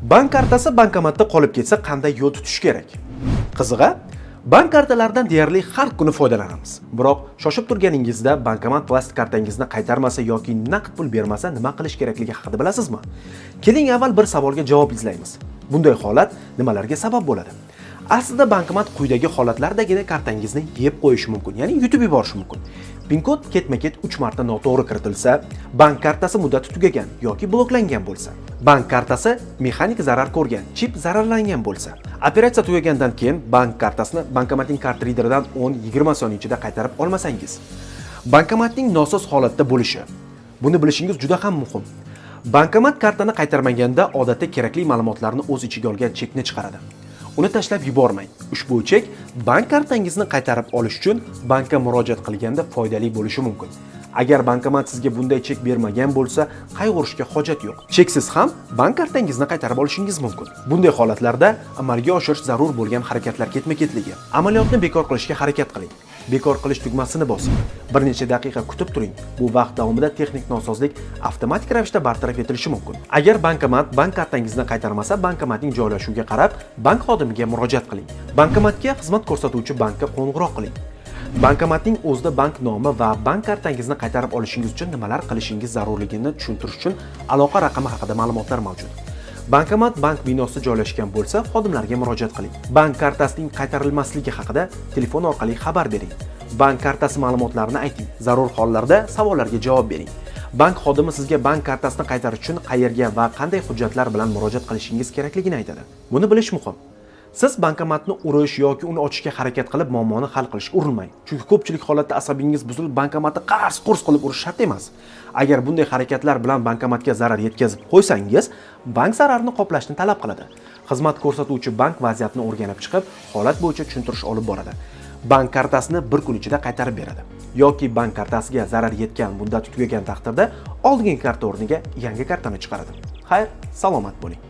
Bank kartasi bankomatda qolib ketsa qanday yo'l tutish kerak? Qizig'i, bank kartalaridan deyarli har kuni foydalanamiz. Biroq shoshib turganingizda bankomat plastik kartangizni qaytarmasa yoki naqd pul bermasa nima qilish kerakligi haqida bilasizmi? Keling avval bir savolga javob izlaymiz. Bunday holat nimalarga sabab bo'ladi? Aslida bankomat quyidagi holatlardagina kartangizni yeb qo'yishi mumkin, ya'ni yutib yuborishi mumkin. PIN kod ketma-ket 3 marta noto'g'ri kiritilsa, bank kartasi muddati tugagan yoki bloklangan bo'lsa, bank kartasi mexanik zarar ko'rgan, chip zararlangan bo'lsa, operatsiya tugagandan keyin bank kartasini bankomatning kart rideridan 10-20 soniya ichida qaytarib olmasangiz, bankomatning nosoz holatda bo'lishi. Buni bilishingiz juda ham muhim. Bankomat kartani qaytarmaganda odatda kerakli ma'lumotlarni o'z ichiga olgan chekni chiqaradi. Uni tashlab yubormang. Ushbu chek bank kartangizni qaytarib olish uchun bankka murojaat qilganda foydali bo'lishi mumkin. Agar bankomat sizga bunday chek bermagan bo'lsa, qayg'urishga hojat yo'q. Cheksiz ham bank kartangizni qaytarib olishingiz mumkin. Bunday holatlarda amalga oshirish zarur bo'lgan harakatlar ketma-ketligi. Amaliyotni bekor qilishga harakat qiling. Bekor qilish tugmasini bosing. Bir necha daqiqa kutib turing. Bu vaqt davomida texnik nosozlik avtomatik ravishda bartaraf etilishi mumkin. Agar bankomat bank kartangizni qaytarmasa, bankomatning joylashuviga qarab, bank xodimiga murojaat qiling. Bankomatga xizmat ko'rsatuvchi bankka qo'ng'iroq qiling. Bankomatning o'zida bank nomi va bank kartangizni qaytarib olishingiz uchun nimalar qilishingiz zarurligini tushuntirish uchun aloqa raqami haqida ma'lumotlar mavjud. Bankomat bank binosida joylashgan bo'lsa, xodimlarga murojaat qiling. Bank kartasining qaytarilmasligi haqida telefon orqali xabar bering. Bank kartasi ma'lumotlarini ayting. Zarur hollarda savollarga javob bering. Bank xodimi sizga bank kartasini qaytarish uchun qayerga va qanday hujjatlar bilan murojaat qilishingiz kerakligini aytadi. Buni bilish muhim. Siz bankomatni urish yoki uni ochishga harakat qilib muammoni hal qilishga urinmang. Chunki ko'pchilik holatda asabingiz buzilib bankomatni qars-qurs qilib urish shart emas. Agar bunday harakatlar bilan bankomatga zarar yetkazib qo'ysangiz, bank zararni qoplashni talab qiladi. Xizmat ko'rsatuvchi bank vaziyatni o'rganib chiqib, holat bo'yicha tushuntirish olib boradi. Bank kartasini bir kun ichida qaytarib beradi. Yoki bank kartasiga zarar yetgan muddati tugagan taqdirda oldingi karta o'rniga yangi kartani chiqaradi. Xayr, salomat bo'ling.